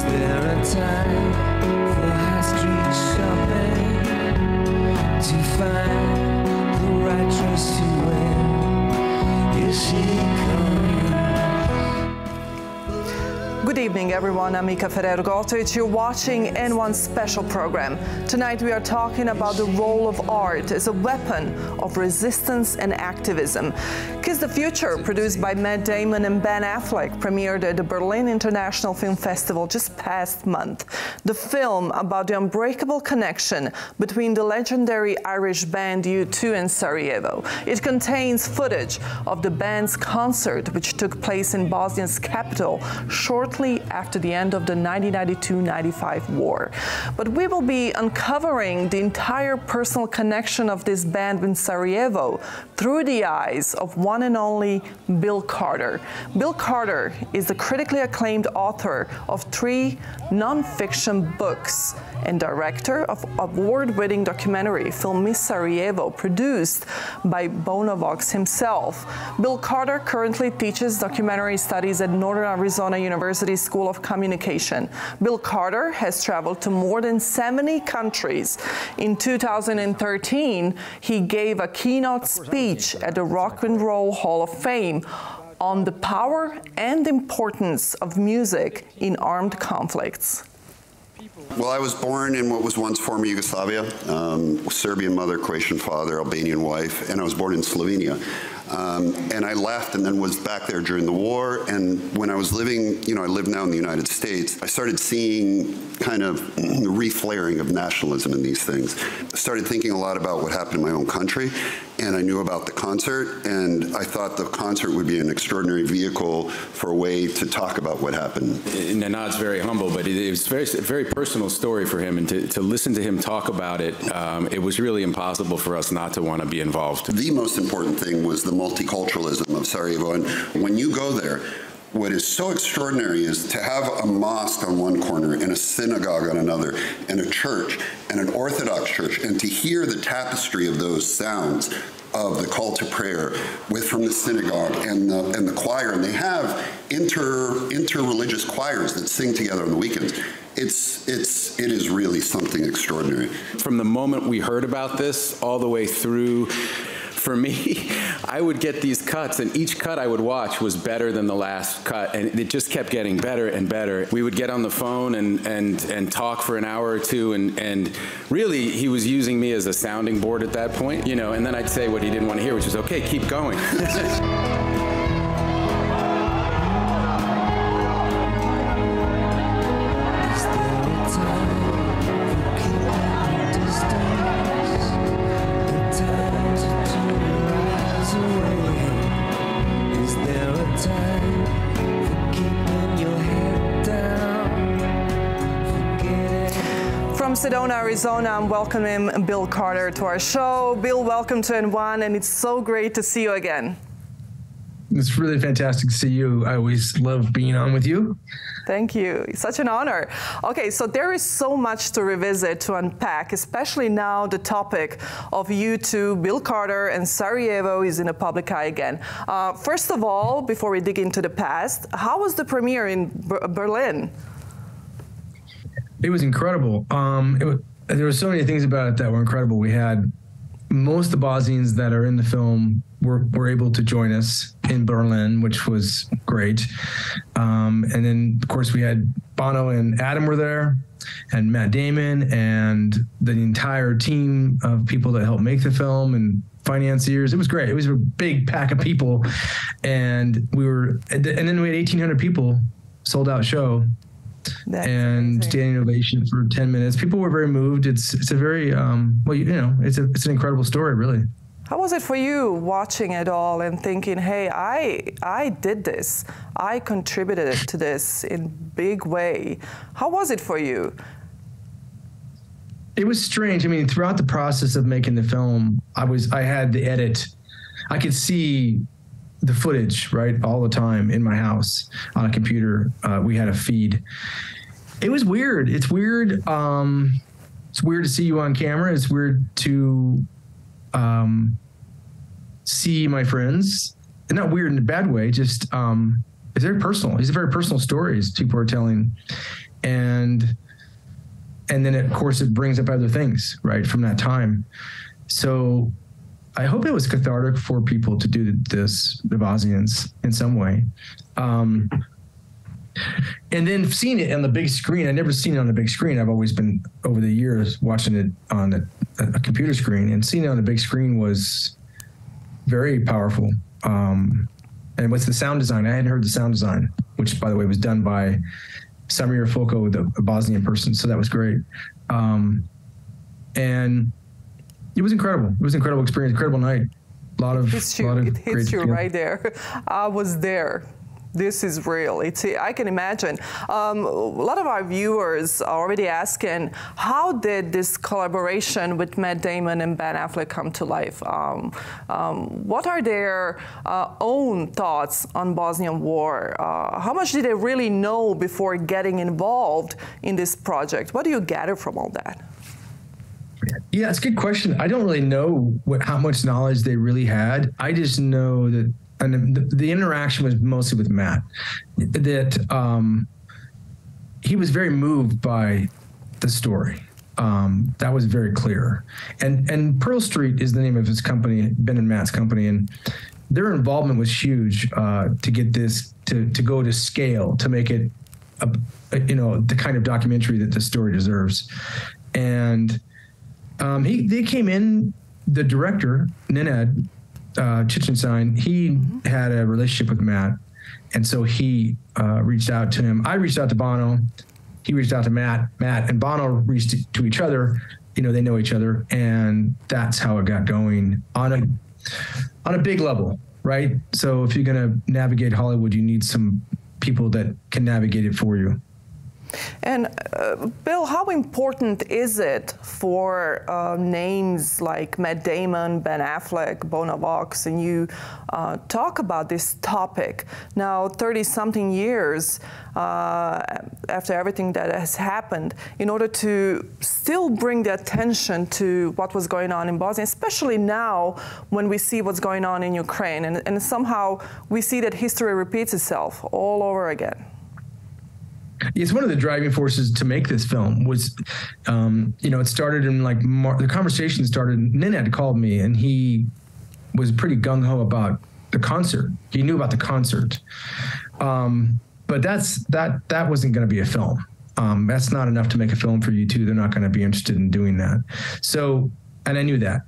there a time for high street shopping to find the right dress to wear? Here she comes. Good evening, everyone. I'm Mika Ferrer-Gotovic. You're watching N1's special program. Tonight we are talking about the role of art as a weapon of resistance and activism. Kiss the Future, produced by Matt Damon and Ben Affleck, premiered at the Berlin International Film Festival just past month. The film about the unbreakable connection between the legendary Irish band U2 and Sarajevo. It contains footage of the band's concert, which took place in Bosnia's capital shortly after the end of the 1992-95 war. But we will be uncovering the entire personal connection of this band with Sarajevo through the eyes of one and only Bill Carter. Bill Carter is the critically acclaimed author of 3 non-fiction books and director of award-winning documentary film Miss Sarajevo, produced by Bonavox himself. Bill Carter currently teaches documentary studies at Northern Arizona University School of Communication. Bill Carter has traveled to more than 70 countries. In 2013, he gave a keynote speech at the Rock and Roll Hall of Fame on the power and importance of music in armed conflicts. Well, I was born in what was once former Yugoslavia, Serbian mother, Croatian father, Albanian wife, and I was born in Slovenia. And I left and then was back there during the war. And when I was living, I live now in the United States, I started seeing kind of the reflaring of nationalism in these things. I started thinking a lot about what happened in my own country, and I knew about the concert, and I thought the concert would be an extraordinary vehicle for a way to talk about what happened. Nanad's very humble, but it was a very personal story for him, and to listen to him talk about it, it was really impossible for us not to want to be involved. The most important thing was the multiculturalism of Sarajevo, and when you go there, what is so extraordinary is to have a mosque on one corner and a synagogue on another and a church and an Orthodox church, and to hear the tapestry of those sounds of the call to prayer from the synagogue and the choir, and they have inter-religious choirs that sing together on the weekends. It is really something extraordinary. From the moment we heard about this all the way through, for me, I would get these cuts, and each cut I would watch was better than the last cut, and it just kept getting better and better. We would get on the phone and talk for an hour or two, and really he was using me as a sounding board at that point, and then I'd say what he didn't want to hear, which is, okay, keep going. From Sedona, Arizona, I'm welcoming Bill Carter to our show. Bill, welcome to N1, and it's so great to see you again. It's really fantastic to see you. I always love being on with you. Thank you. It's such an honor. Okay, so there is so much to revisit, to unpack, especially now the topic of U2, Bill Carter, and Sarajevo is in the public eye again. First of all, before we dig into the past, how was the premiere in Berlin? It was incredible. There were so many things about it that were incredible. We had most of the Bosnians that are in the film were able to join us in Berlin, which was great. And then, of course, we had Bono and Adam were there, and Matt Damon, and the entire team of people that helped make the film, and financiers. It was great. It was a big pack of people, and then we had 1,800 people, sold out show. That's and amazing. Standing ovation for 10 minutes. People were very moved. It's a very it's an incredible story, really. How was it for you watching it all and thinking, hey, I did this. I contributed to this in big way. How was it for you? It was strange. I mean, throughout the process of making the film, I had the edit. I could see the footage, right, all the time in my house on a computer. We had a feed. It was weird. It's weird. It's weird to see you on camera. It's weird to see my friends. And not weird in a bad way, just it's very personal. These are very personal stories people are telling. and then of course it brings up other things, right, from that time. So I hope it was cathartic for people to do this, the Bosnians, in some way. And then seeing it on the big screen, I'd never seen it on the big screen. I've always been, over the years, watching it on a computer screen, and seeing it on the big screen was very powerful. And with the sound design, I hadn't heard the sound design, which, by the way, was done by Samir Fulko, a Bosnian person. So that was great. And it was incredible. It was an incredible experience, incredible night. It hits you right there. I was there. This is real. I can imagine. A lot of our viewers are already asking, how did this collaboration with Matt Damon and Ben Affleck come to life? What are their own thoughts on Bosnian War? How much did they really know before getting involved in this project? What do you gather from all that? Yeah, it's a good question. I don't really know how much knowledge they really had. I just know that, and the interaction was mostly with Matt, that he was very moved by the story. That was very clear. And Pearl Street is the name of his company, Ben and Matt's company, and their involvement was huge to get this to go to scale, to make it the kind of documentary that the story deserves. And they came in, the director, Nenad Chichenstein, he had a relationship with Matt, and so he reached out to him. I reached out to Bono. He reached out to Matt. Matt and Bono reached to each other. They know each other, and that's how it got going on a big level, right? So if you're going to navigate Hollywood, you need some people that can navigate it for you. And Bill, how important is it for names like Matt Damon, Ben Affleck, Bono Vox, and you talk about this topic now 30-something years after everything that has happened, in order to still bring the attention to what was going on in Bosnia, especially now when we see what's going on in Ukraine, and somehow we see that history repeats itself all over again? It's one of the driving forces to make this film was, it started in the conversation started, Nenad called me and he was pretty gung-ho about the concert. He knew about the concert. But that wasn't going to be a film. That's not enough to make a film for U2. They're not going to be interested in doing that. So, and I knew that.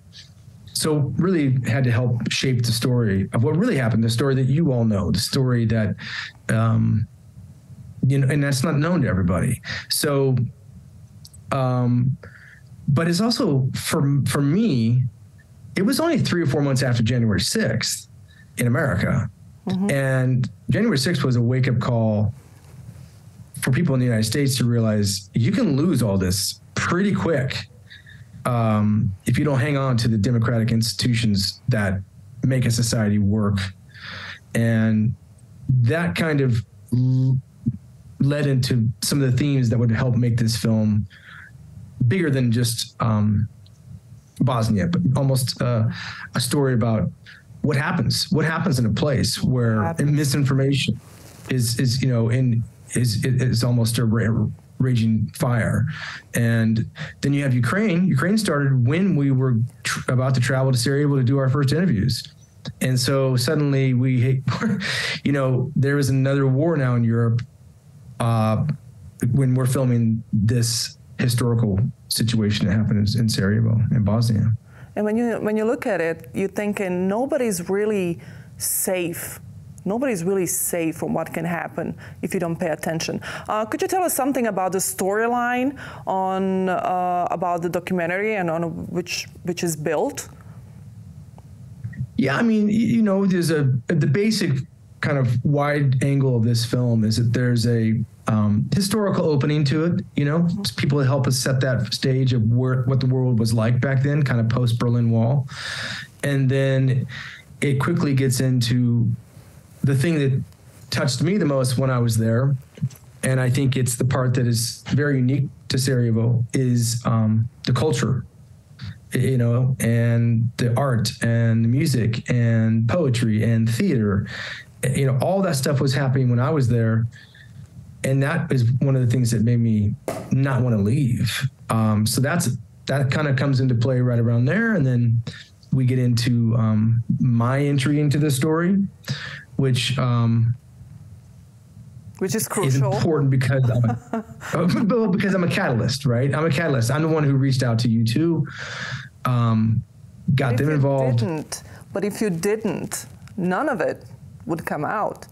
So really had to help shape the story of what really happened, the story that you all know, the story that, and that's not known to everybody. So, but it's also for me, it was only 3 or 4 months after January 6th in America. Mm-hmm. And January 6th was a wake-up call for people in the United States to realize you can lose all this pretty quick if you don't hang on to the democratic institutions that make a society work. And that kind of led into some of the themes that would help make this film bigger than just Bosnia, but almost a story about what happens in a place where misinformation is almost a raging fire. And then you have Ukraine. Ukraine started when we were about to travel to Sarajevo to do our first interviews. And so suddenly there is another war now in Europe when we're filming this historical situation that happened in Sarajevo in Bosnia. And when you look at it, you're thinking nobody's really safe. Nobody's really safe from what can happen if you don't pay attention. Could you tell us something about the storyline about the documentary and on which is built? Yeah, I mean, there's the basic kind of wide angle of this film is that there's a historical opening to it. People help us set that stage of what the world was like back then, kind of post Berlin Wall, and then it quickly gets into the thing that touched me the most when I was there, and I think it's the part that is very unique to Sarajevo, is the culture, and the art and the music and poetry and theater. All that stuff was happening when I was there. And that is one of the things that made me not want to leave. So that kind of comes into play right around there. And then we get into my entry into the story, which is crucial. Is important because because I'm a catalyst, right? I'm a catalyst. I'm the one who reached out to you too, got them involved. But if you didn't, none of it would come out.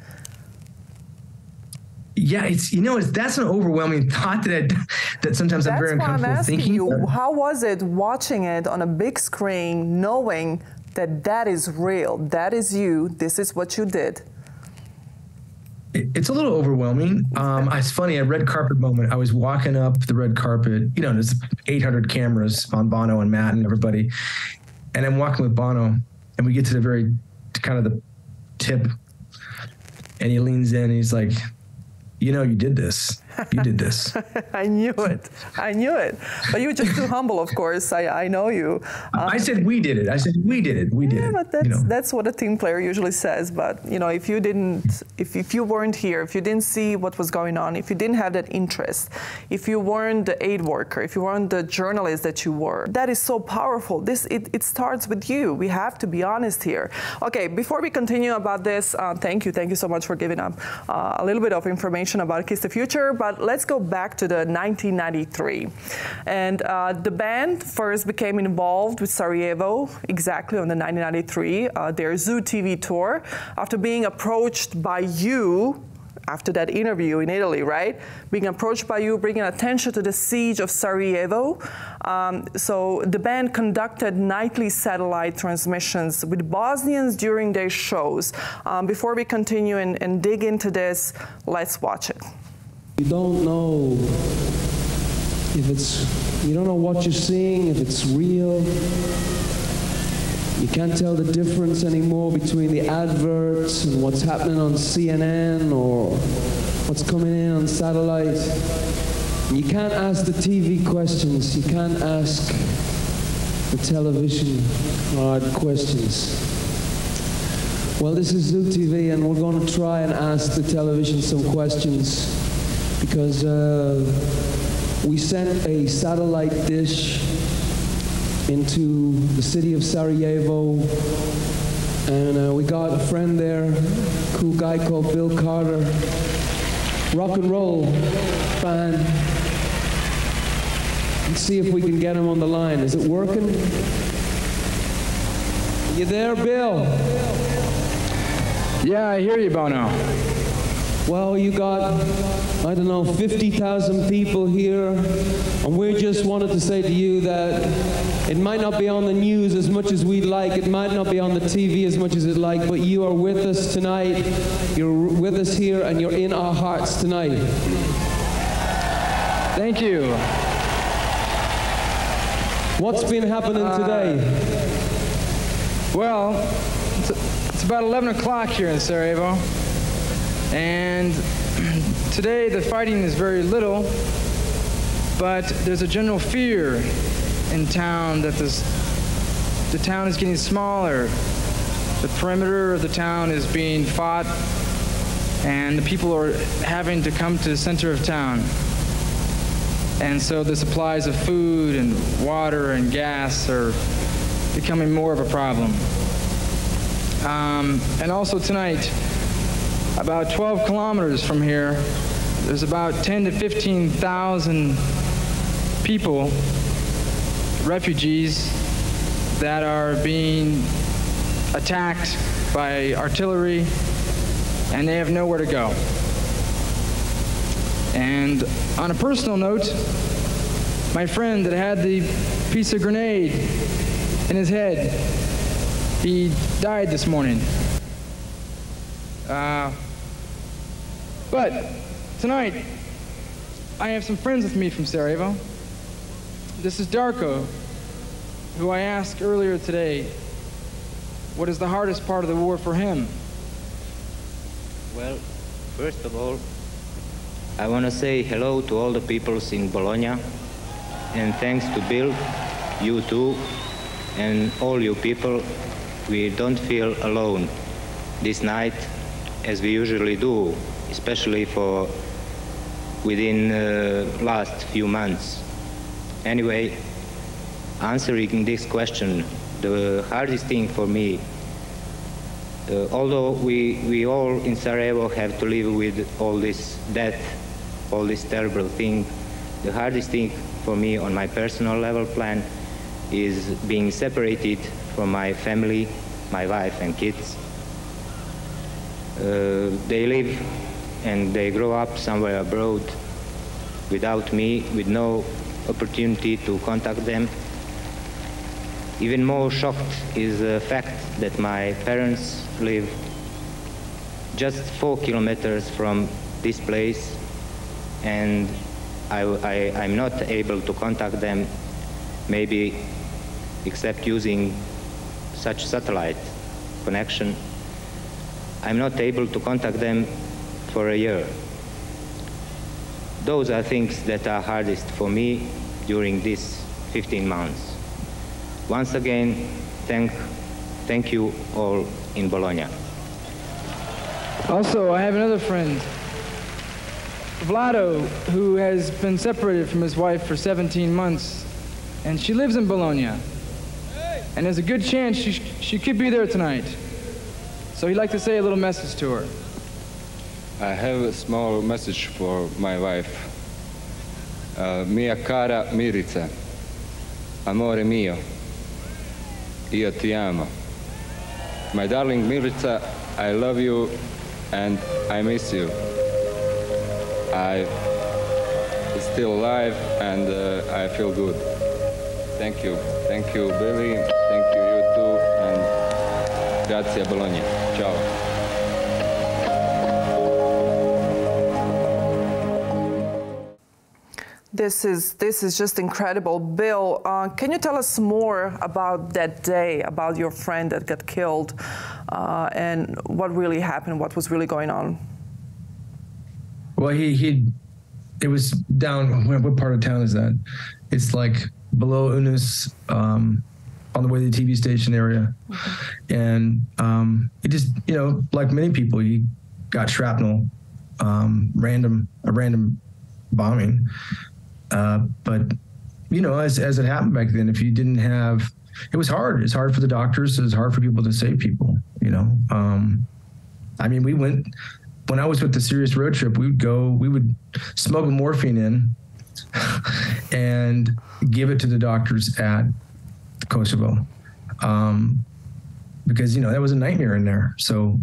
Yeah, that's an overwhelming thought that sometimes I'm very uncomfortable thinking. You, how was it watching it on a big screen, knowing that is real, that is you, this is what you did? It's a little overwhelming. It's funny, a red carpet moment. I was walking up the red carpet, there's 800 cameras on Bono and Matt and everybody. And I'm walking with Bono, and we get to the very kind of the tip, and he leans in and he's like, you did this. You did this. I knew it. But you were just too humble, of course. I know you. I said we did it. We did it. But that's what a team player usually says. But if you didn't, if you weren't here, if you didn't see what was going on, if you didn't have that interest, if you weren't the aid worker, if you weren't the journalist that you were, that is so powerful. It starts with you. We have to be honest here. Okay, before we continue about this, thank you so much for giving up a little bit of information about Kiss the Future. But let's go back to the 1993. And the band first became involved with Sarajevo exactly on the 1993, their Zoo TV tour, after being approached by you after that interview in Italy, right? Being approached by you, bringing attention to the siege of Sarajevo. So the band conducted nightly satellite transmissions with Bosnians during their shows. Before we continue and dig into this, let's watch it. You don't know you don't know what you're seeing, if it's real. You can't tell the difference anymore between the adverts and what's happening on CNN or what's coming in on satellite. You can't ask the TV questions. You can't ask the television hard questions. Well, this is Zoo TV, and we're going to try and ask the television some questions, because we sent a satellite dish into the city of Sarajevo, and we got a friend there, a cool guy called Bill Carter, rock and roll fan. Let's see if we can get him on the line. Is it working? You there, Bill? Yeah, I hear you, Bono. Well, you got, I don't know, 50,000 people here, and we just wanted to say to you that it might not be on the news as much as we'd like, it might not be on the TV as much as it'd like, but you are with us tonight, you're with us here, and you're in our hearts tonight. Thank you. What's been happening today? Well, it's about 11 o'clock here in Sarajevo. And today the fighting is very little, but there's a general fear in town that the town is getting smaller. The perimeter of the town is being fought, and the people are having to come to the center of town. And so the supplies of food and water and gas are becoming more of a problem. And also tonight, about 12 kilometers from here, there's about 10 to 15,000 people, refugees, that are being attacked by artillery, and they have nowhere to go. And on a personal note, my friend that had the piece of grenade in his head, he died this morning. But tonight, I have some friends with me from Sarajevo. This is Darko, who I asked earlier today, what is the hardest part of the war for him? Well, first of all, I want to say hello to all the peoples in Bologna, and thanks to Bill, you too, and all you people. We don't feel alone this night, as we usually do, especially for within last few months. Anyway, answering this question, the hardest thing for me, although we all in Sarajevo have to live with all this death, all this terrible thing, the hardest thing for me on my personal level plan is being separated from my family, my wife and kids. They live and they grow up somewhere abroad without me, with no opportunity to contact them. Even more shocked is the fact that my parents live just 4 kilometers from this place, and I'm not able to contact them, maybe except using such satellite connection. I'm not able to contact them for a year. Those are things that are hardest for me during these 15 months. Once again, thank you all in Bologna. Also, I have another friend, Vlado, who has been separated from his wife for 17 months, and she lives in Bologna. And there's a good chance she could be there tonight. So he'd like to say a little message to her. I have a small message for my wife. Mia cara Mirica, amore mio, io ti amo. My darling Mirica, I love you and I miss you. I'm still alive and I feel good. Thank you. Thank you, Billy. Thank you, you too. And grazie Bologna. Ciao. This is just incredible. Bill, can you tell us more about that day, about your friend that got killed, and what really happened, what was really going on? Well, it was down, what part of town is that? It's like below Unis, on the way to the TV station area. And it just, like many people, he got shrapnel, a random bombing. But, as it happened back then, if you didn't have, it was hard. It's hard for the doctors. It was hard for people to save people, I mean, when I was with the Serious Road Trip, we would smuggle morphine in and give it to the doctors at Kosovo. Because, that was a nightmare in there. So,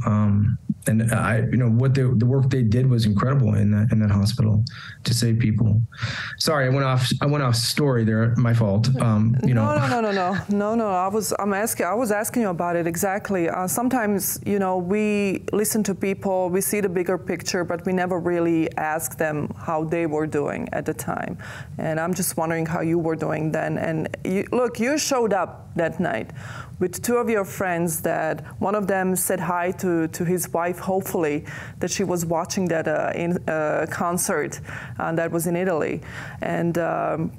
and what the work they did was incredible in that hospital to save people. Sorry, I went off story there. My fault. No. I was asking you about it exactly. Sometimes, we listen to people, we see the bigger picture, but we never really ask them how they were doing at the time. And I'm just wondering how you were doing then. And you showed up that night with two of your friends, that one of them said hi to his wife, hopefully, that she was watching that concert that was in Italy. And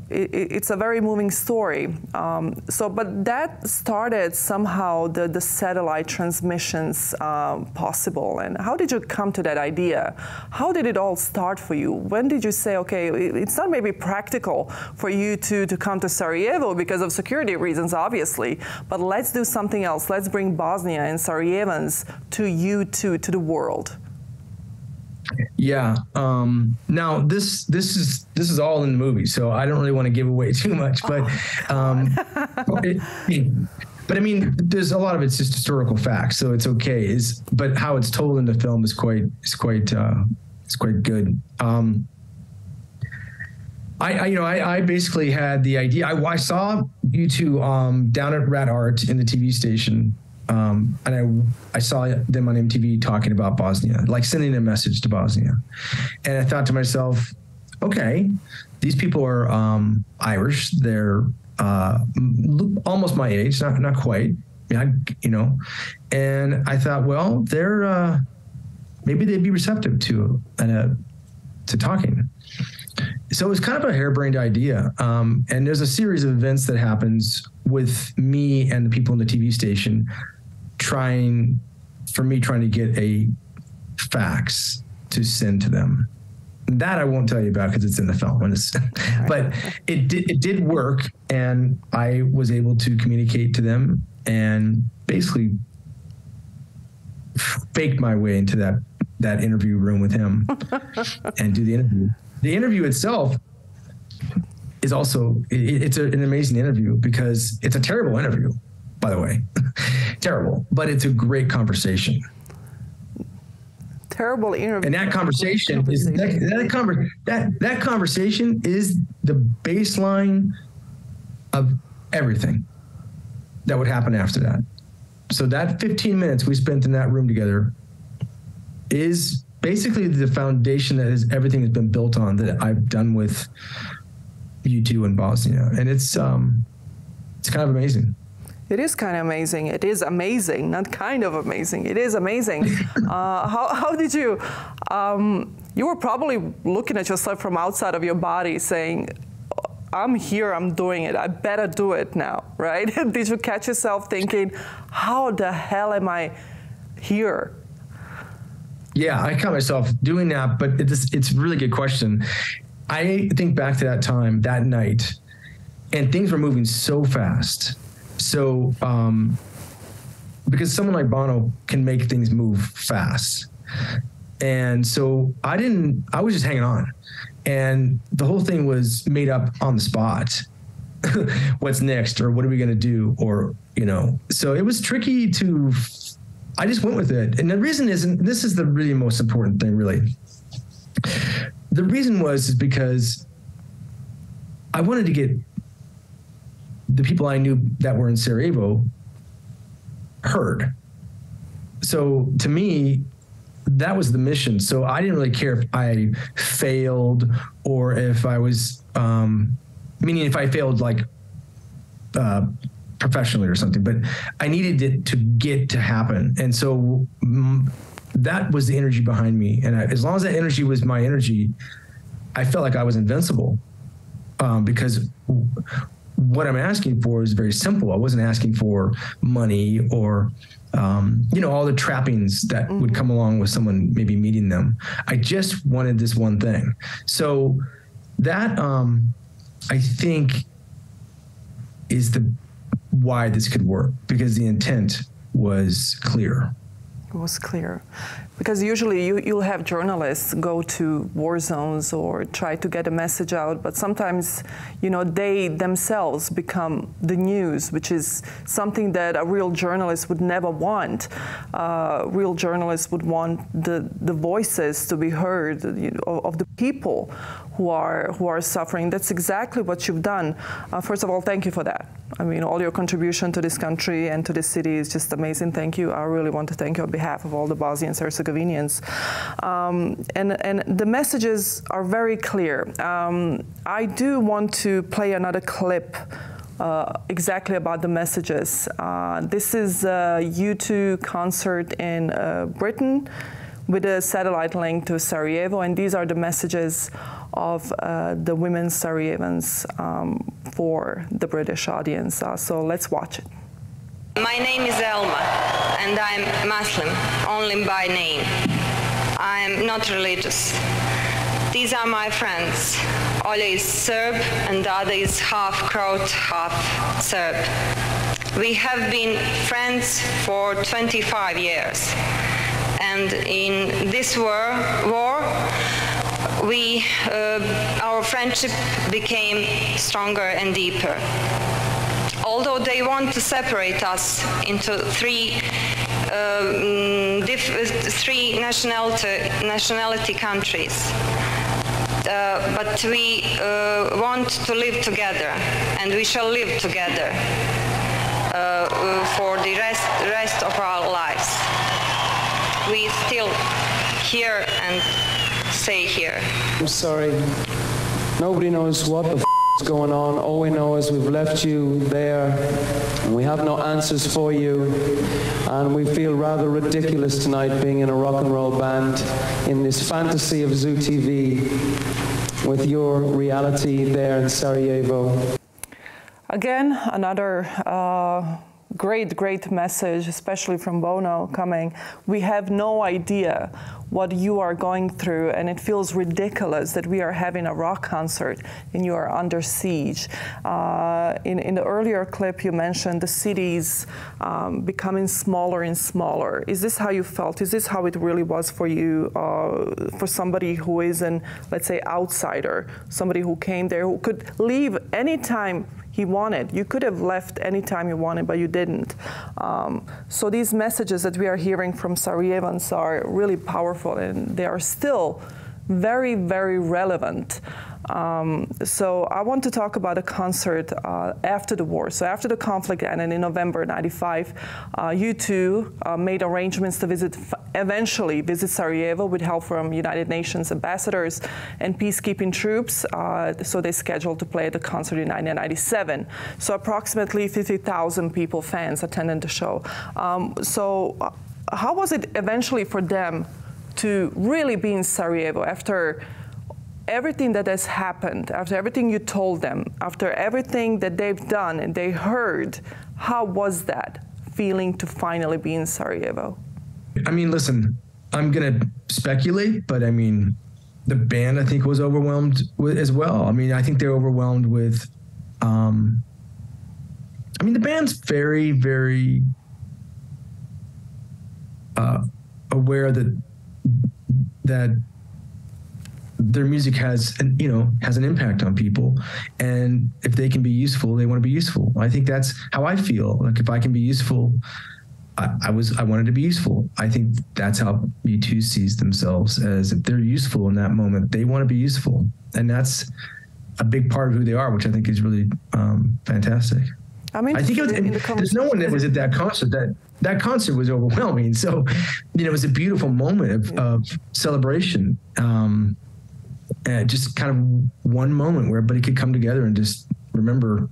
it's a very moving story. But that started somehow the satellite transmissions possible. And how did you come to that idea? How did it all start for you? When did you say, okay, it's not maybe practical for you to come to Sarajevo because of security reasons, obviously, but let's do something else. Let's bring Bosnia and Sarajevans to the world. Yeah. Now this is all in the movie, so I don't really want to give away too much. But but I mean, there's a lot of it's just historical facts, so it's okay. But how it's told in the film is quite good. I basically had the idea. I saw you two down at Rat Art in the TV station, and I saw them on MTV talking about Bosnia, like sending a message to Bosnia. And I thought to myself, okay, these people are Irish. They're almost my age, not quite, And I thought, well, they're maybe they'd be receptive to talking. So it was kind of a harebrained idea. And there's a series of events that happens with me and the people in the TV station trying to get a fax to send to them. That I won't tell you about because it's in the film. But it did work, and I was able to communicate to them and basically faked my way into that interview room with him and do the interview. The interview itself is also, it's an amazing interview because it's a terrible interview, by the way. Terrible, but it's a great conversation. Terrible interview. And that conversation is that conversation is the baseline of everything that would happen after that. So that 15 minutes we spent in that room together is basically the foundation that everything has been built on that I've done with U2 in Bosnia, and it's kind of amazing. It is kind of amazing. It is amazing, not kind of amazing. It is amazing. How did you? You were probably looking at yourself from outside of your body, saying, "I'm here. I'm doing it. I better do it now." Right? Did you catch yourself thinking, "How the hell am I here?" Yeah, I caught myself doing that, but it's a really good question. I think back to that time, that night, and things were moving so fast. So, because someone like Bono can make things move fast. And so I was just hanging on. And the whole thing was made up on the spot. What's next? Or what are we going to do? Or, so it was tricky I just went with it. And the reason is, and this is the really most important thing, really. The reason is because I wanted to get the people I knew that were in Sarajevo heard. So to me, that was the mission. So I didn't really care if I failed or if I was, meaning if I failed like professionally or something, but I needed it to get to happen. And so that was the energy behind me. And as long as that energy was my energy, I felt like I was invincible, because what I'm asking for is very simple. I wasn't asking for money or, all the trappings that would come along with someone maybe meeting them. I just wanted this one thing. So that, I think, is why this could work, because the intent was clear. It was clear. Because usually you'll have journalists go to war zones or try to get a message out, but sometimes, they themselves become the news, which is something that a real journalist would never want. Real journalists would want the voices to be heard of the people who are suffering. That's exactly what you've done. First of all, thank you for that. I mean, all your contribution to this country and to this city is just amazing. Thank you. I really want to thank you on behalf of all the Bosnians, Herzegovinians. And the messages are very clear. I do want to play another clip exactly about the messages. This is a U2 concert in Britain with a satellite link to Sarajevo, and these are the messages of the women Sarajevans for the British audience. So let's watch it. My name is Elma, and I'm Muslim, only by name. I'm not religious. These are my friends. Olja is Serb, and the other is half Croat, half Serb. We have been friends for 25 years. And in this war, our friendship became stronger and deeper. Although they want to separate us into three nationality countries, but we want to live together, and we shall live together for the rest of our lives. We still here and stay here. I'm sorry. Nobody knows what the is going on. All we know is we've left you there and we have no answers for you, and we feel rather ridiculous tonight being in a rock and roll band in this fantasy of Zoo TV with your reality there in Sarajevo. Again, another great message, especially from Bono coming. We have no idea what you are going through, and it feels ridiculous that we are having a rock concert and you are under siege. In the earlier clip, you mentioned the cities becoming smaller and smaller. Is this how you felt? Is this how it really was for you, for somebody who is an, let's say, outsider, somebody who came there, who could leave anytime he wanted? You could have left anytime you wanted, but you didn't. So these messages that we are hearing from Sarajevans are really powerful, and they are still very, very relevant. So I want to talk about a concert after the war. So after the conflict ended in November '95, you two made arrangements to eventually visit Sarajevo with help from United Nations ambassadors and peacekeeping troops. So they scheduled to play at the concert in 1997. So approximately 50,000 people, fans, attended the show. So how was it eventually for them to really be in Sarajevo after everything that has happened, after everything you told them, after everything that they've done and they heard? How was that feeling to finally be in Sarajevo? I mean, listen, I'm going to speculate, but I mean, the band, I think, was overwhelmed as well. I mean, I think they're overwhelmed with, I mean, the band's very, very aware that their music has an impact on people, and if they can be useful, they want to be useful. I think that's how I feel. Like, if I can be useful, I wanted to be useful. I think that's how U2 sees themselves, as if they're useful in that moment, they want to be useful, and that's a big part of who they are, which I think is really fantastic. I think there's no one that was at that concert. That concert was overwhelming. So, it was a beautiful moment of celebration. Just kind of one moment where everybody could come together and just remember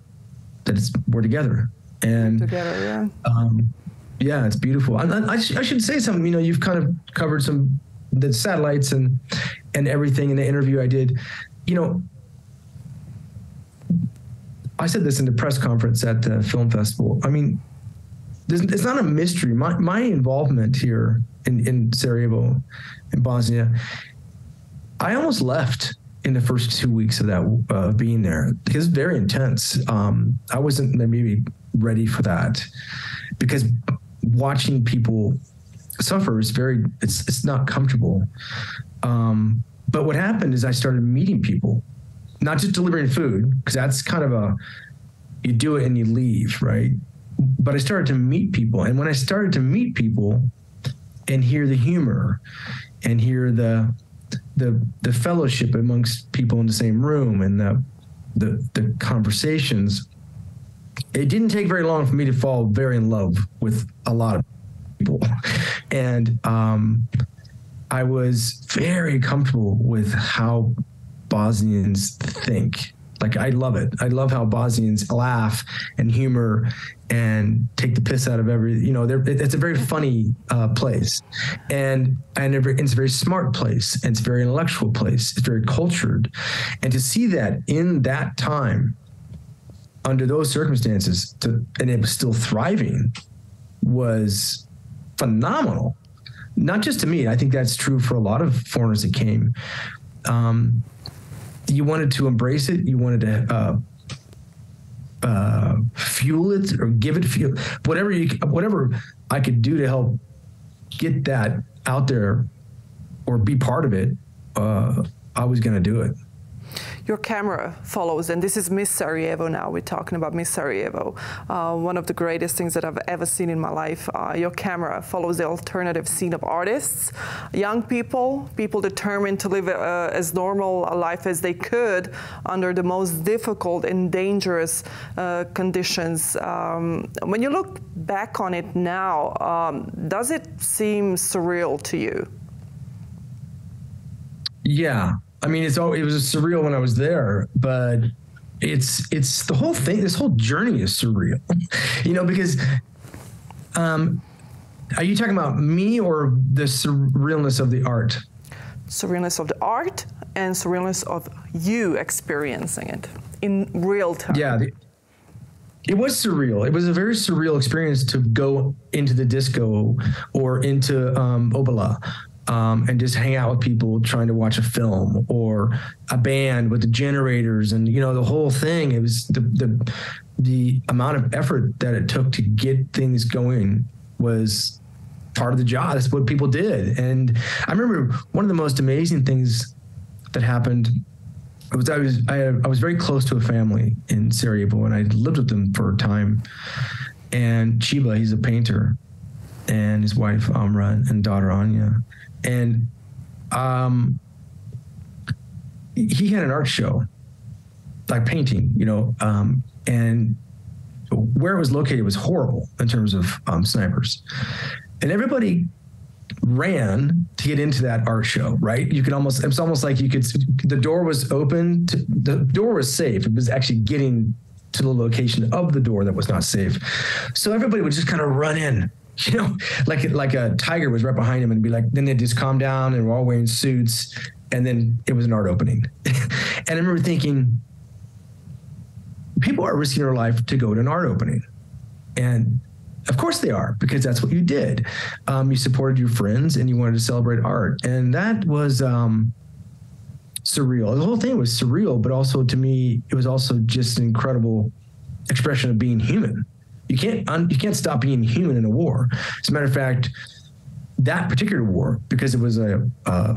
that we're together. And together, yeah. Yeah, it's beautiful. I should say something. You've kind of covered the satellites and everything in the interview I did. I said this in the press conference at the film festival. I mean, it's not a mystery. My involvement here in Sarajevo, in Bosnia, I almost left in the first 2 weeks of that being there, because it's very intense. I wasn't maybe ready for that, because watching people suffer is it's not comfortable. But what happened is I started meeting people, not just delivering food, because that's kind of you do it and you leave, right? But I started to meet people. And when I started to meet people and hear the humor and hear the fellowship amongst people in the same room and the conversations, it didn't take very long for me to fall very in love with a lot of people. And I was very comfortable with how Bosnians think. Like, I love it. I love how Bosnians laugh and humor and take the piss out of it's a very funny place. And it's a very smart place. And it's a very intellectual place. It's very cultured. And to see that in that time, under those circumstances, and it was still thriving, was phenomenal. Not just to me. I think that's true for a lot of foreigners that came. You wanted to embrace it. You wanted to fuel it or give it fuel. Whatever I could do to help get that out there or be part of it, I was going to do it. Your camera follows, and this is Miss Sarajevo now. We're talking about Miss Sarajevo. One of the greatest things that I've ever seen in my life. Your camera follows the alternative scene of artists, young people determined to live as normal a life as they could under the most difficult and dangerous conditions. When you look back on it now, does it seem surreal to you? Yeah. I mean, it was surreal when I was there, but it's the whole thing. This whole journey is surreal, because are you talking about me or the surrealness of the art? Surrealness of the art and surrealness of you experiencing it in real time. Yeah, it was surreal. It was a very surreal experience to go into the disco or into Obala and just hang out with people trying to watch a film, or a band with the generators and, you know, the whole thing. It was the amount of effort that it took to get things going was part of the job. That's what people did. And I remember one of the most amazing things that happened was I was very close to a family in Sarajevo, and I lived with them for a time. And Chiba, he's a painter, and his wife Amra and daughter Anya. And he had an art show, like painting, you know, and where it was located was horrible in terms of snipers. And everybody ran to get into that art show, right? You could almost, it's almost like you could, the door was open, the door was safe. It was actually getting to the location of the door that was not safe. So everybody would just kind of run in, you know, like a tiger was right behind him, and be like, then they'd just calm down and we're all wearing suits. And then it was an art opening. And I remember thinking, people are risking their life to go to an art opening. And of course they are, because that's what you did. You supported your friends and you wanted to celebrate art. And that was surreal. The whole thing was surreal, but also to me, it was also just an incredible expression of being human. You can't stop being human in a war. As a matter of fact, that particular war, because it was a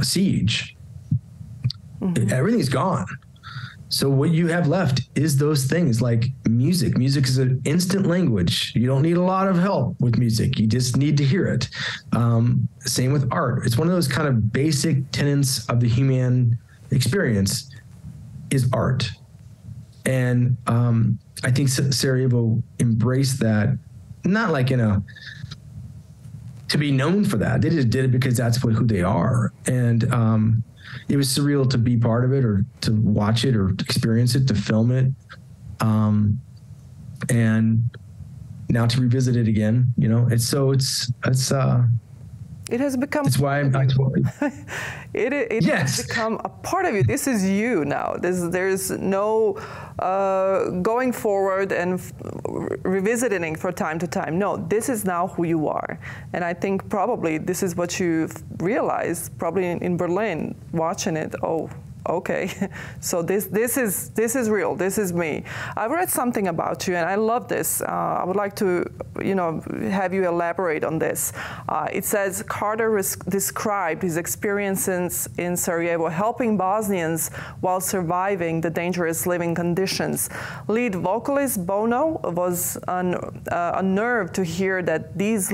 siege, everything's gone. So what you have left is those things like music. Music is an instant language. You don't need a lot of help with music. You just need to hear it. Same with art. It's one of those kind of basic tenets of the human experience is art. And I think Sarajevo embraced that, not like to be known for that. They just did it because that's who they are. And it was surreal to be part of it, or to watch it, or to experience it, to film it. And now to revisit it again, you know, it has become. It's why it has become a part of you. This is you now. There's no going forward and revisiting for time to time. No, this is now who you are. And I think probably this is what you've realized probably in Berlin, watching it. Oh, okay, so this is real. This is me. I've read something about you, and I love this. I would like to, have you elaborate on this. It says Carter described his experiences in Sarajevo, helping Bosnians while surviving the dangerous living conditions. Lead vocalist Bono was unnerved to hear that those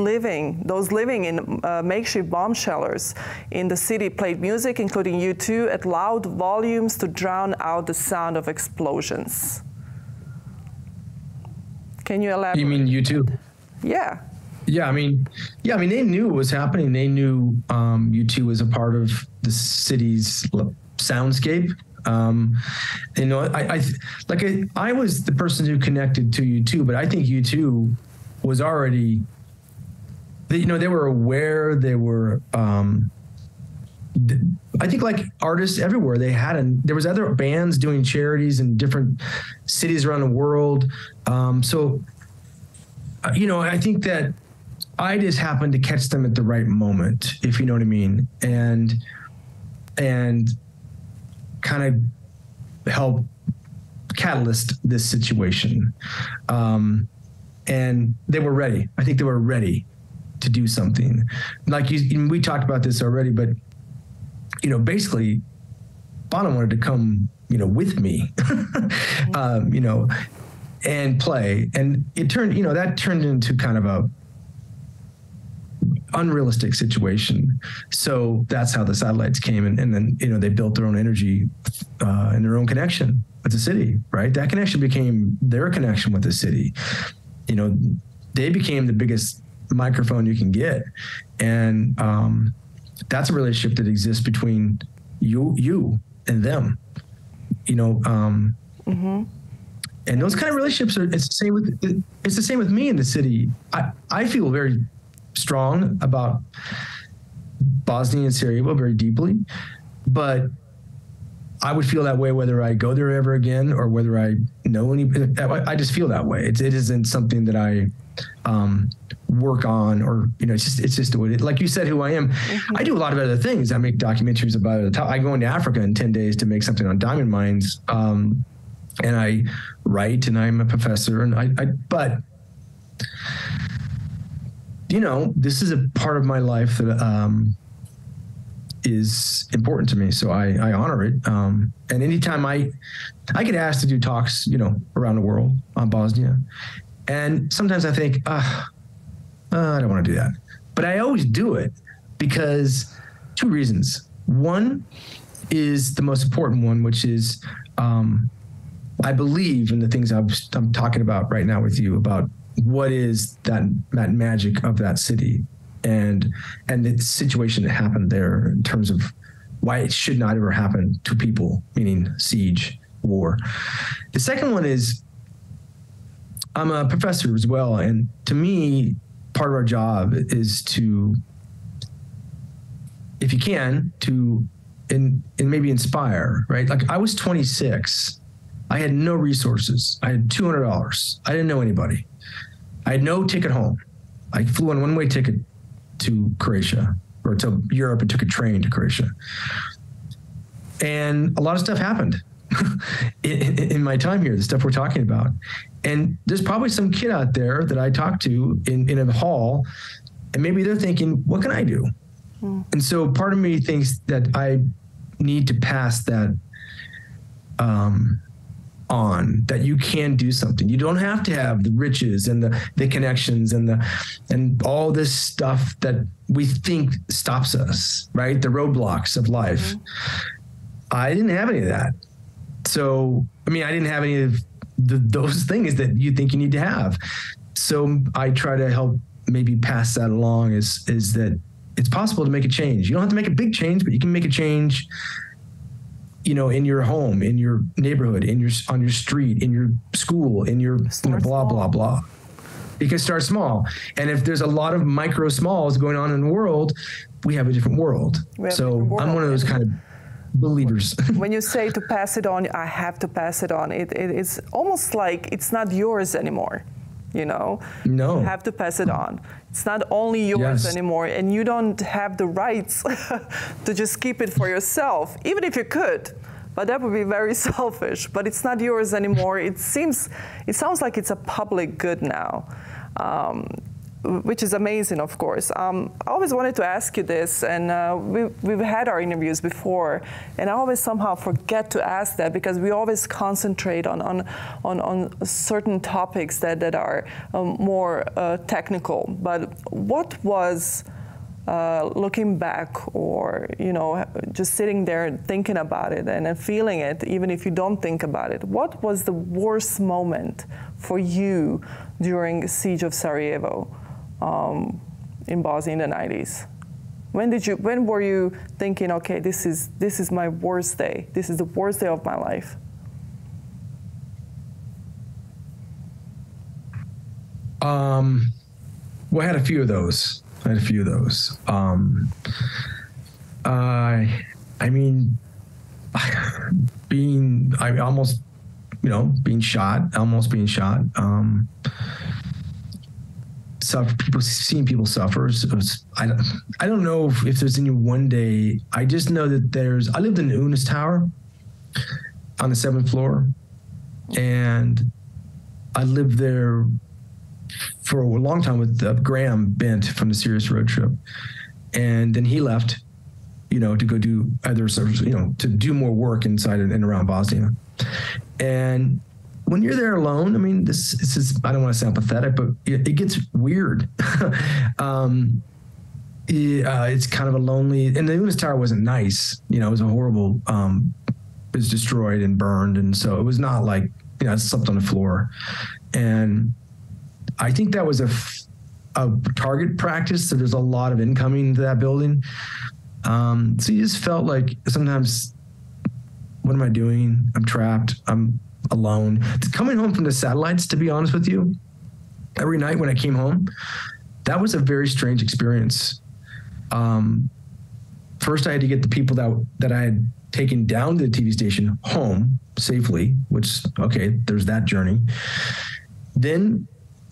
living in makeshift bomb shelters in the city played music, including U2, at loud volumes to drown out the sound of explosions. Can you elaborate? You mean U2? Yeah. Yeah, I mean, they knew what was happening. They knew U2 was a part of the city's soundscape. I was the person who connected to U2, but I think U2 was already, they were aware. They were. I think like artists everywhere, there was other bands doing charities in different cities around the world. I think that I just happened to catch them at the right moment, if you know what I mean, and kind of help catalyst this situation. And they were ready. I think they were ready to do something. Like we talked about this already, but basically, Bono wanted to come, with me, and play. And it turned into kind of a unrealistic situation. So that's how the satellites came. And then, they built their own energy and their own connection with the city, right? That connection became their connection with the city. They became the biggest microphone you can get. And, that's a relationship that exists between you and them, and those kind of relationships it's the same with me in the city. I feel very strong about Bosnia and Sarajevo very deeply, but I would feel that way whether I go there ever again or whether I know any. I just feel that way. It isn't something that I work on, or it's just what it, like you said, who I am. Mm-hmm. I do a lot of other things. I make documentaries about it. I go into Africa in 10 days to make something on diamond mines, and I write, and I'm a professor, and but this is a part of my life that is important to me, so I honor it. And anytime I get asked to do talks, around the world on Bosnia, and sometimes I think, I don't want to do that, but I always do it because 2 reasons. One is the most important one, which is I believe in the things I'm talking about right now with you about what is that magic of that city and the situation that happened there in terms of why it should not ever happen to people, meaning siege, war. The second one is I'm a professor as well, and to me, part of our job is to, if you can, to and maybe inspire, right? Like I was 26. I had no resources. I had $200. I didn't know anybody. I had no ticket home. I flew on a one-way ticket to Croatia or to Europe and took a train to Croatia. And a lot of stuff happened in my time here, the stuff we're talking about. And there's probably some kid out there that I talked to in a hall, and maybe they're thinking, what can I do? Mm. And so part of me thinks that I need to pass that on, that you can do something. You don't have to have the riches and the connections and all this stuff that we think stops us, right? The roadblocks of life. Mm-hmm. I didn't have any of that. So, I didn't have any of those things that you think you need to have. So I try to help maybe pass that along is that it's possible to make a change. You don't have to make a big change, but you can make a change, in your home, in your neighborhood, on your street, in your school, in your blah, blah, blah. You can start small. And if there's a lot of micro smalls going on in the world, we have a different world. So I'm one of those kind of believers. When you say to pass it on, I have to pass it on. It's almost like it's not yours anymore. No. You have to pass it on. It's not only yours anymore, and you don't have the rights to just keep it for yourself, even if you could. But that would be very selfish. But it's not yours anymore. It sounds like it's a public good now. Which is amazing, of course. I always wanted to ask you this, and we've had our interviews before, and I always somehow forget to ask that because we always concentrate on certain topics that are more technical. But what was, looking back, or just sitting there and thinking about it and feeling it, even if you don't think about it, what was the worst moment for you during the siege of Sarajevo? In Bosnia in the 90s. When were you thinking, okay, this is my worst day. This is the worst day of my life? Well, I had a few of those. Being shot. Seeing people suffer. I don't know if there's any one day. I just know that I lived in the Unis Tower on the 7th floor, and I lived there for a long time with Graham Bent from the Serious Road Trip, and then he left, to go do other to do more work inside and around Bosnia, and when you're there alone, this is, I don't want to sound pathetic, but it gets weird. It's kind of a lonely, and the Unis Tower wasn't nice. It was a horrible, it was destroyed and burned. And so it was not like, I slept on the floor. And I think that was a target practice. So there's a lot of incoming to that building. So you just felt like sometimes, what am I doing? I'm trapped. I'm alone. Coming home from the satellites, to be honest with you, every night when I came home, that was a very strange experience. First, I had to get the people that I had taken down to the TV station, home safely, which, okay, there's that journey. Then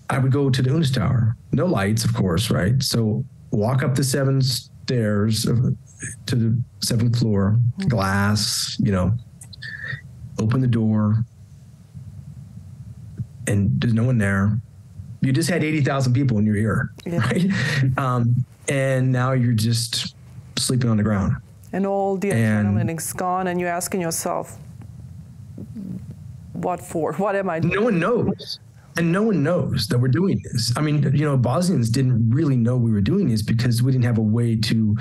I would go to the UNIS Tower. No lights, of course, right? So walk up the 7 stairs to the 7th floor, glass, you know, open the door, and there's no one there. You just had 80,000 people in your ear, right? And now you're just sleeping on the ground. And all the adrenaline is gone, and you're asking yourself, what for? What am I doing? No one knows. And no one knows that we're doing this. I mean, you know, Bosnians didn't really know we were doing this because we didn't have a way to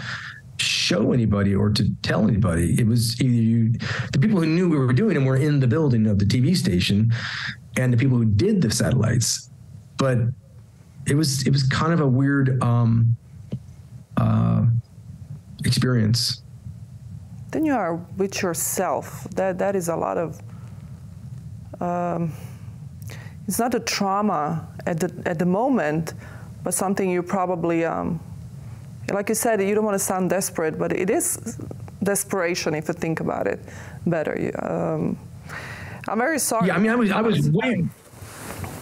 show anybody or to tell anybody. It was either the people who knew we were doing it were in the building of the TV station, and the people who did the satellites. But it was kind of a weird experience. Then you are with yourself. That is a lot of. It's not a trauma at the moment, but something you probably, like you said, you don't want to sound desperate, but it is desperation if you think about it better. I'm very sorry. Yeah, I mean, I was way.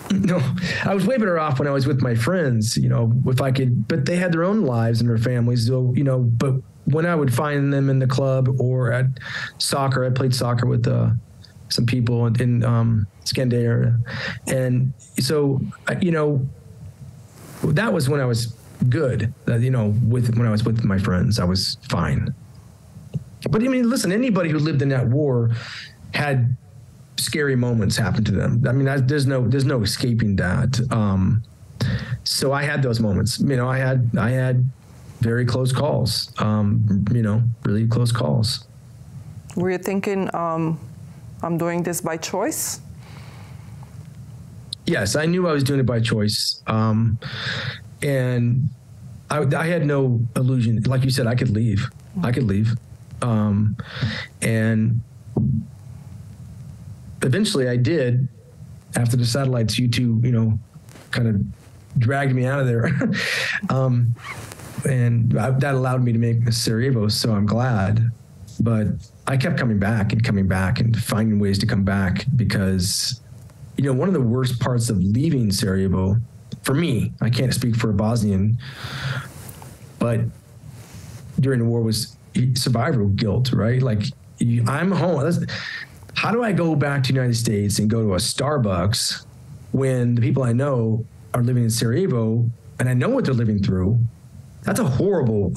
No, I was way better off when I was with my friends, you know, if I could, but they had their own lives and their families, so, you know, but when I would find them in the club or at soccer, I played soccer with some people in Scandinavia. And so, you know, that was when I was good, you know, when I was with my friends, I was fine. But I mean, listen, anybody who lived in that war had scary moments happen to them. I mean, there's no escaping that. So I had those moments. You know, I had very close calls. You know, really close calls. Were you thinking, I'm doing this by choice? Yes, I knew I was doing it by choice. And I had no illusion. Like you said, I could leave. I could leave. And eventually I did, after the satellites, you two, you know, kind of dragged me out of there. And that allowed me to make Sarajevo, so I'm glad. But I kept coming back and finding ways to come back because, you know, one of the worst parts of leaving Sarajevo, for me, I can't speak for a Bosnian, but during the war was survival guilt, right? Like, I'm home. How do I go back to the United States and go to a Starbucks when the people I know are living in Sarajevo and I know what they're living through? That's a horrible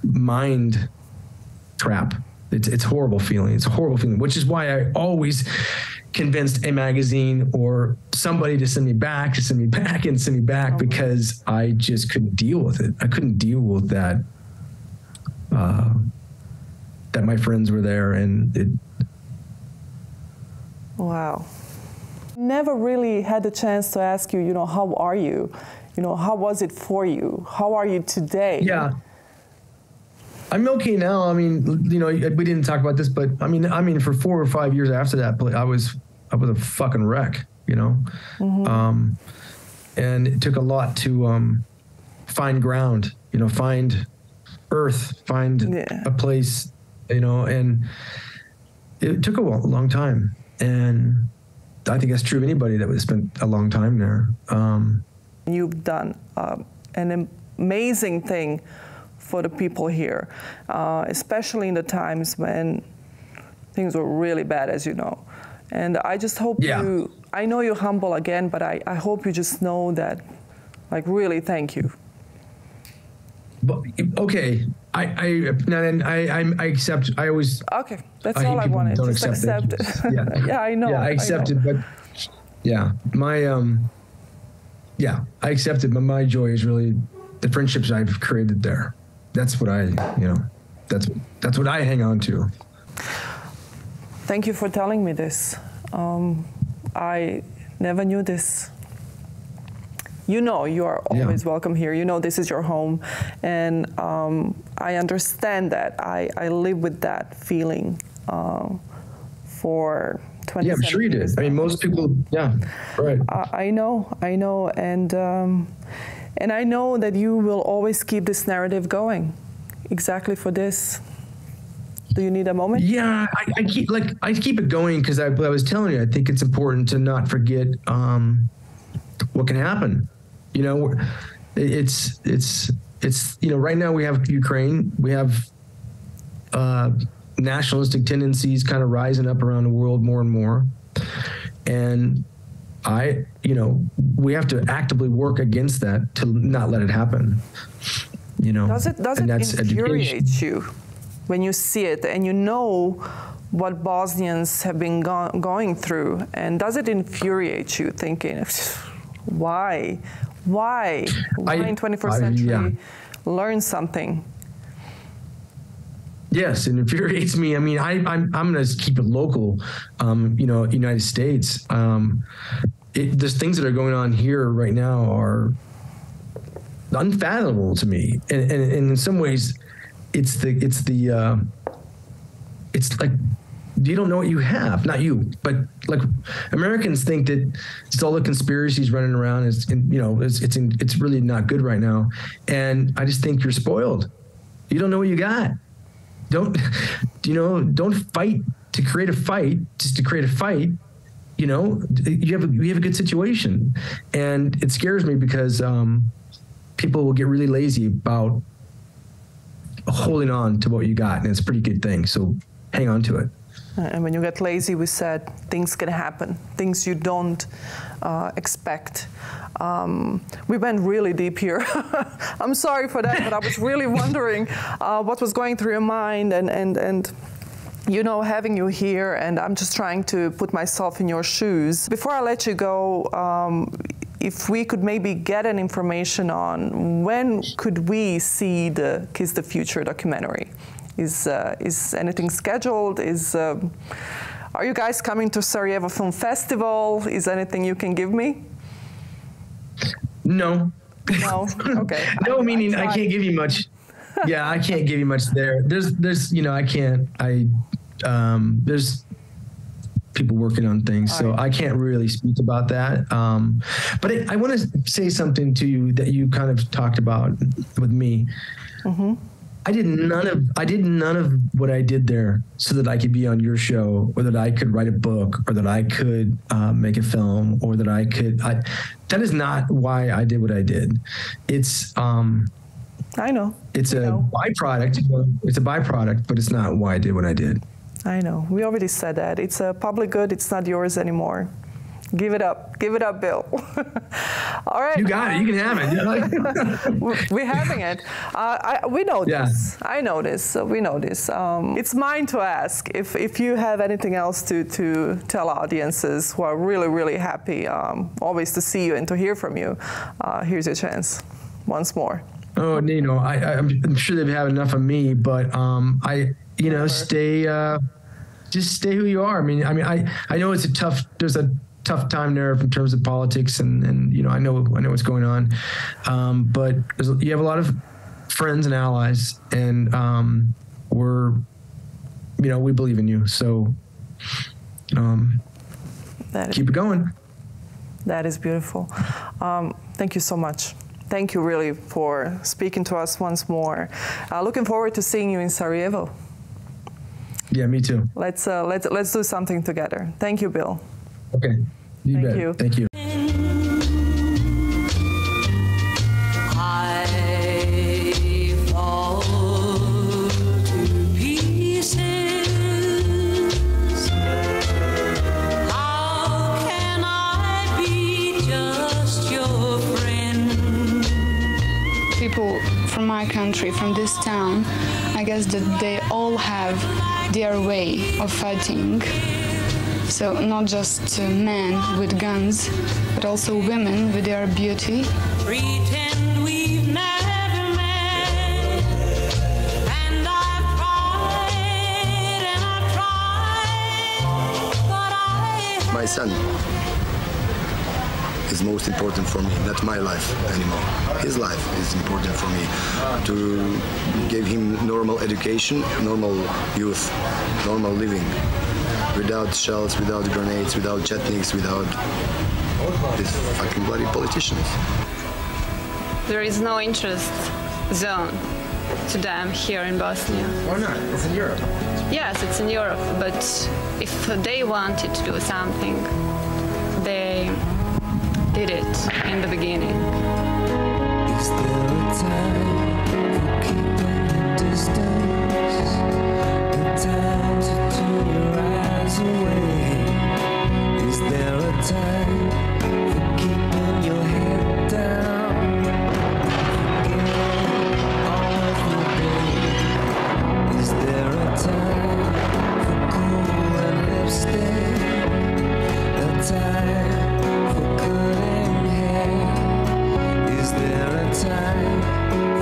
mind trap. It's a horrible feeling. It's a horrible feeling, which is why I always convinced a magazine or somebody to send me back, because I just couldn't deal with it. I couldn't deal with that, that my friends were there and it. Wow. Never really had the chance to ask you, you know, how are you? You know, how was it for you? How are you today? Yeah. I'm okay now. I mean, you know, we didn't talk about this, but I mean, for 4 or 5 years after that, I was a fucking wreck, you know? Mm-hmm. And it took a lot to find ground, you know, find earth, find a place, you know, and it took a long time. And I think that's true of anybody that has spent a long time there. You've done an amazing thing for the people here, especially in the times when things were really bad, as you know. And I just hope I know you're humble again, but I hope you just know that, like, really thank you. But, okay, I accept. I always. Okay, that's all I wanted. Just accept it. Yeah, I know. Yeah, I accept it, but yeah, I accept it. But my joy is really the friendships I've created there. That's what that's what I hang on to. Thank you for telling me this. I never knew this. You know, you are always welcome here. You know, this is your home. And I understand that. I live with that feeling for 27 years. Yeah, I'm sure you did. I mean, most people, right. I know. And I know that you will always keep this narrative going. exactly for this? Do you need a moment? Yeah, I keep it going because I was telling you, I think it's important to not forget what can happen. You know, it's you know, right now we have Ukraine, we have nationalistic tendencies kind of rising up around the world more and more, and you know, we have to actively work against that to not let it happen. You know, does it infuriate you when you see it and you know what Bosnians have been going through? And does it infuriate you thinking, why in 21st century learn something? Yes, it infuriates me. I mean, I'm going to keep it local, you know, United States. There's things that are going on here right now are unfathomable to me. And in some ways, it's like, you don't know what you have. Not you, but like Americans think that it's all the conspiracies running around. You know, it's really not good right now. And I just think you're spoiled. You don't know what you got. Don't fight to create a fight just to create a fight. You know, you have a good situation, and it scares me because people will get really lazy about holding on to what you got, and it's a pretty good thing. So hang on to it. And when you get lazy, we said things can happen, things you don't expect. We went really deep here. I'm sorry for that, but I was really wondering what was going through your mind, and you know, having you here, and I'm just trying to put myself in your shoes. Before I let you go, if we could maybe get an information on when could we see the Kiss the Future documentary? Is anything scheduled? Are you guys coming to Sarajevo Film Festival? Is anything you can give me? No. No? Okay. No, meaning I can't give you much. Yeah, I can't give you much there. There's you know, I can't. There's people working on things, so I can't really speak about that. But I want to say something to you that you kind of talked about with me. Mm-hmm. I did none of what I did there so that I could be on your show, or that I could write a book, or that I could make a film, or that I could. That is not why I did what I did. It's I know. It's a byproduct. It's a byproduct, but it's not why I did what I did. I know. We already said that. It's a public good. It's not yours anymore. Give it up. Give it up, Bill. All right. You got it. You can have it. We're having it. We know this. I know this. We know this. It's mine to ask if you have anything else to tell audiences who are really, really happy always to see you and to hear from you. Here's your chance once more. Oh, you know, I'm sure they've had enough of me, but you know, just stay who you are. I mean, I know it's there's a tough time there in terms of politics, and you know, I know what's going on, but you have a lot of friends and allies, and we believe in you, so keep it going. That is beautiful. Thank you so much. Thank you really for speaking to us once more. Looking forward to seeing you in Sarajevo. Yeah, me too. Let's do something together. Thank you, Bill. Okay. Thank you. Thank you. People from my country, from this town, I guess that they all have their way of fighting. So not just men with guns, but also women with their beauty. Pretend we've never met, and I've tried, but my son is most important for me, not my life anymore. His life is important for me, to give him normal education, normal youth, normal living, without shells, without grenades, without jetniks, without these fucking bloody politicians. There is no interest zone. to them here in Bosnia. Why not? It's in Europe. Yes, it's in Europe, but if they wanted to do something, they did it in the beginning. Is there a time for keeping distance? A time to turn your eyes away? Is there a time for keeping your head down? Forgetting all of the day? Is there a time for cool and lipstick? A time for cutting hair? Is there a time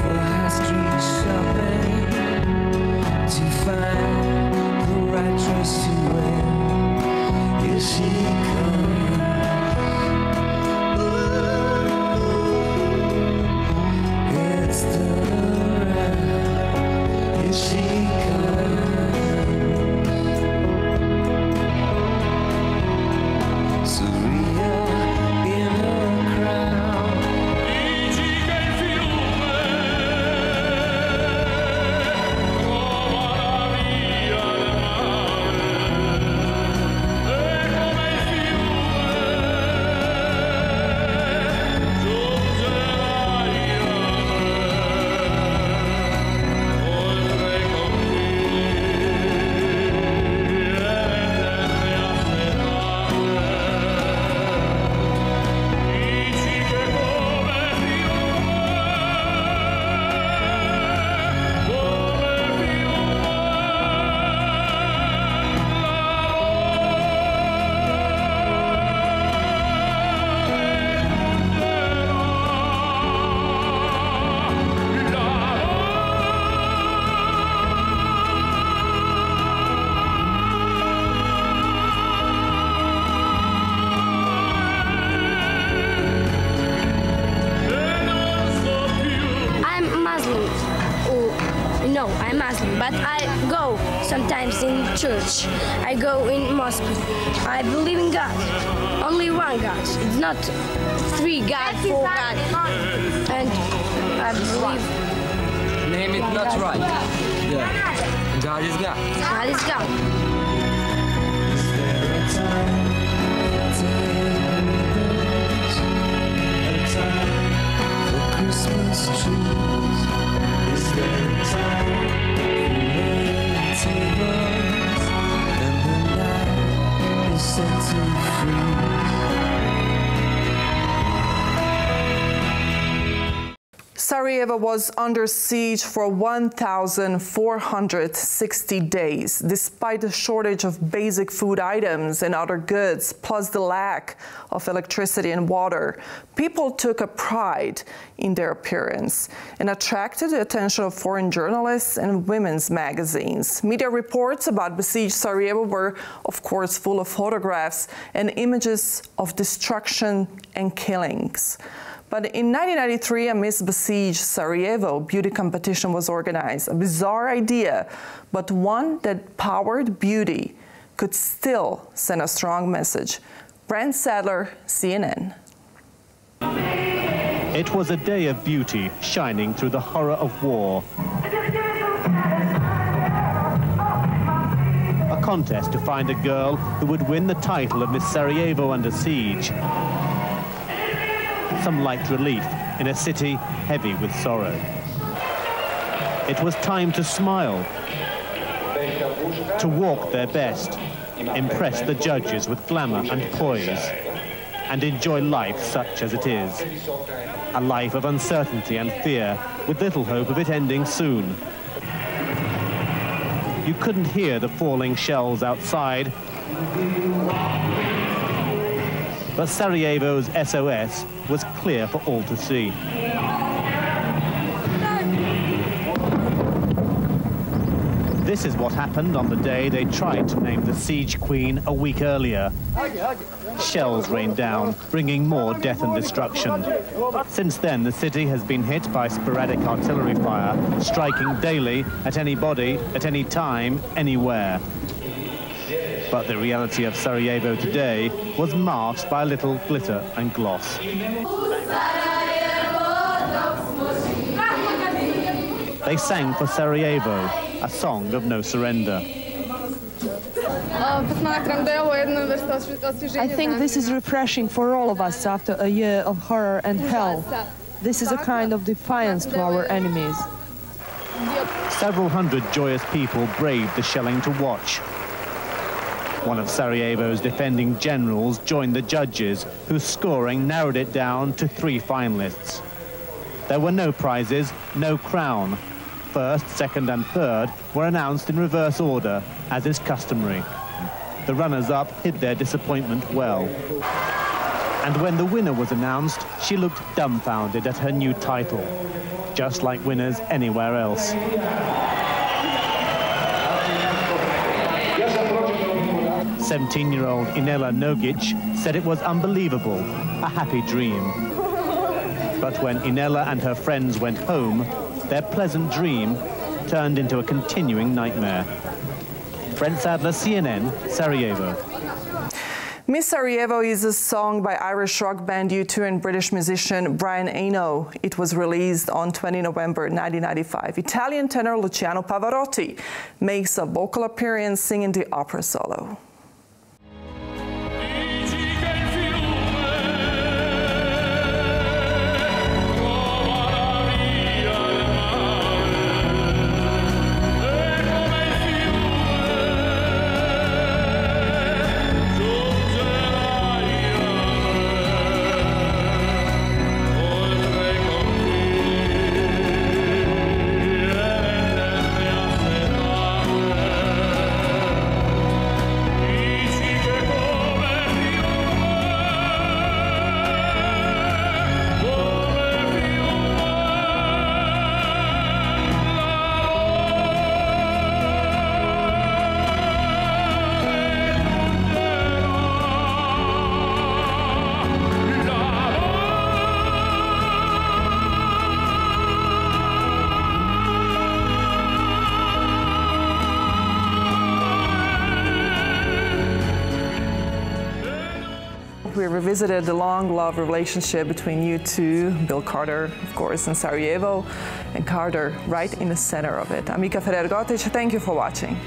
for high street shopping to find the right dress to wear? Here she comes. Ooh, it's turned around. Here she comes. Surreal in her crown. I'm Muslim, but I go sometimes in church. I go in mosque. I believe in God. Only one God. It's not three God, four God. And I believe... Name it not right. Yeah. God is God. God is God. Is there a time for Christmas trees? Is there a time for waiting tables and the night is set to freeze? Sarajevo was under siege for 1,460 days, despite the shortage of basic food items and other goods, plus the lack of electricity and water. People took a pride in their appearance and attracted the attention of foreign journalists and women's magazines. Media reports about besieged Sarajevo were, of course, full of photographs and images of destruction and killings. But in 1993, a Miss Besieged Sarajevo beauty competition was organized. A bizarre idea, but one that powered beauty could still send a strong message. Brent Sadler, CNN. It was a day of beauty shining through the horror of war. A contest to find a girl who would win the title of Miss Sarajevo under siege. Some light relief in a city heavy with sorrow. It was time to smile, to walk their best, impress the judges with glamour and poise, and enjoy life such as it is. A life of uncertainty and fear, with little hope of it ending soon. You couldn't hear the falling shells outside, but Sarajevo's SOS was clear for all to see. This is what happened on the day they tried to name the siege queen a week earlier. Shells rained down, bringing more death and destruction. Since then, the city has been hit by sporadic artillery fire, striking daily at anybody, at any time, anywhere. But the reality of Sarajevo today was masked by a little glitter and gloss. They sang for Sarajevo, a song of no surrender. I think this is refreshing for all of us after a year of horror and hell. This is a kind of defiance to our enemies. Several hundred joyous people braved the shelling to watch. One of Sarajevo's defending generals joined the judges, whose scoring narrowed it down to 3 finalists. There were no prizes, no crown. First, second and third were announced in reverse order, as is customary. The runners-up hid their disappointment well. And when the winner was announced, she looked dumbfounded at her new title, just like winners anywhere else. 17-year-old Inela Nogic said it was unbelievable, a happy dream. But when Inela and her friends went home, their pleasant dream turned into a continuing nightmare. Brent Sadler, CNN, Sarajevo. Miss Sarajevo is a song by Irish rock band U2 and British musician Brian Eno. It was released on 20 November 1995. Italian tenor Luciano Pavarotti makes a vocal appearance singing the opera solo. We revisited the long-loved relationship between U2, Bill Carter, of course, in Sarajevo, and Carter right in the center of it. I'm Mika Ferrer-Gotic. Thank you for watching.